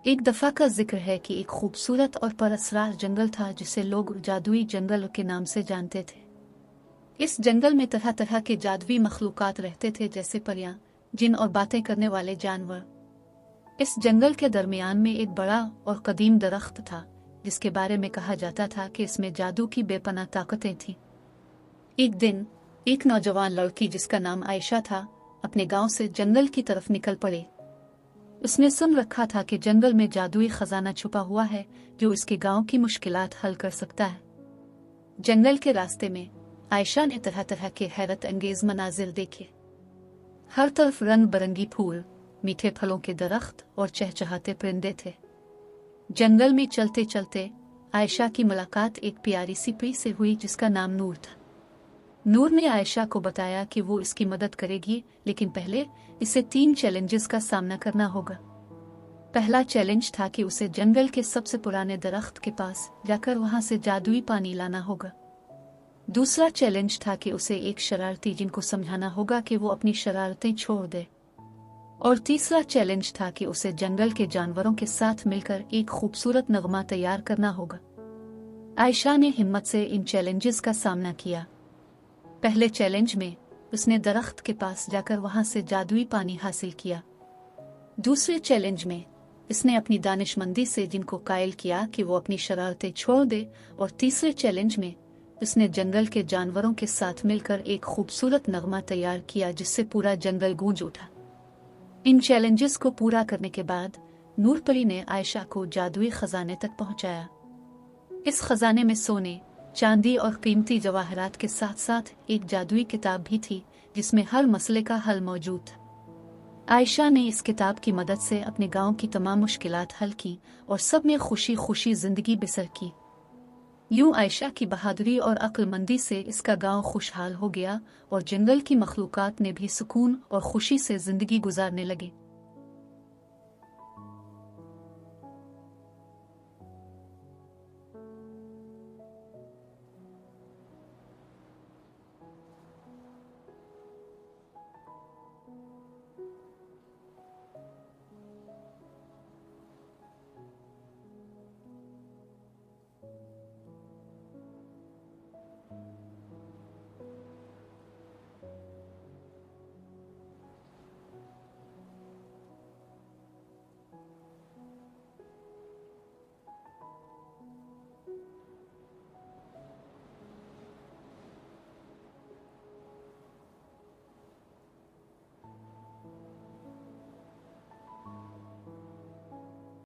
एक दफ़ा का जिक्र है कि एक खूबसूरत और परअसरार जंगल था जिसे लोग जादुई जंगल के नाम से जानते थे। इस जंगल में तरह तरह के जादुई मखलूकात रहते थे, जैसे परियां, जिन और बातें करने वाले जानवर। इस जंगल के दरमियान में एक बड़ा और कदीम दरख्त था जिसके बारे में कहा जाता था कि इसमें जादू की बेपनाह ताकतें थीं। एक दिन एक नौजवान लड़की जिसका नाम आयशा था अपने गांव से जंगल की तरफ निकल पड़ी। उसने सुन रखा था कि जंगल में जादुई खजाना छुपा हुआ है जो इसके गांव की मुश्किलात हल कर सकता है। जंगल के रास्ते में आयशा ने तरह तरह के हैरत अंगेज मनाजिर देखे। हर तरफ रंग बरंगी फूल, मीठे फलों के दरख्त और चहचहाते परिंदे थे। जंगल में चलते चलते आयशा की मुलाकात एक प्यारी सी परी से हुई जिसका नाम नूर था। नूर ने आयशा को बताया कि वो इसकी मदद करेगी, लेकिन पहले इसे 3 चैलेंजेस का सामना करना होगा। पहला चैलेंज था कि उसे जंगल के सबसे पुराने दरख्त के पास जाकर वहां से जादुई पानी लाना होगा। दूसरा चैलेंज था कि उसे एक शरारती जिन को समझाना होगा कि वो अपनी शरारतें छोड़ दे। और तीसरा चैलेंज था कि उसे जंगल के जानवरों के साथ मिलकर एक खूबसूरत नगमा तैयार करना होगा। आयशा ने हिम्मत से इन चैलेंजेस का सामना किया। पहले चैलेंज में उसने दरख्त के पास जाकर वहां से जादुई पानी हासिल किया। दूसरे चैलेंज में इसने अपनी दानिशमंदी से जिनको कायल किया कि वो अपनी शरारतें छोड़ दे। और तीसरे चैलेंज में उसने जंगल के जानवरों के साथ मिलकर एक खूबसूरत नगमा तैयार किया जिससे पूरा जंगल गूंज उठा। इन चैलेंजेस को पूरा करने के बाद नूर परी ने आयशा को जादुई खजाने तक पहुंचाया। इस खजाने में सोने, चांदी और कीमती जवाहरात के साथ साथ एक जादुई किताब भी थी जिसमें हर मसले का हल मौजूद था। आयशा ने इस किताब की मदद से अपने गांव की तमाम मुश्किलात हल की और सब में खुशी खुशी जिंदगी बसर की। यूं आयशा की बहादुरी और अक्लमंदी से इसका गांव खुशहाल हो गया और जंगल की मखलूकात ने भी सुकून और खुशी से जिंदगी गुजारने लगे।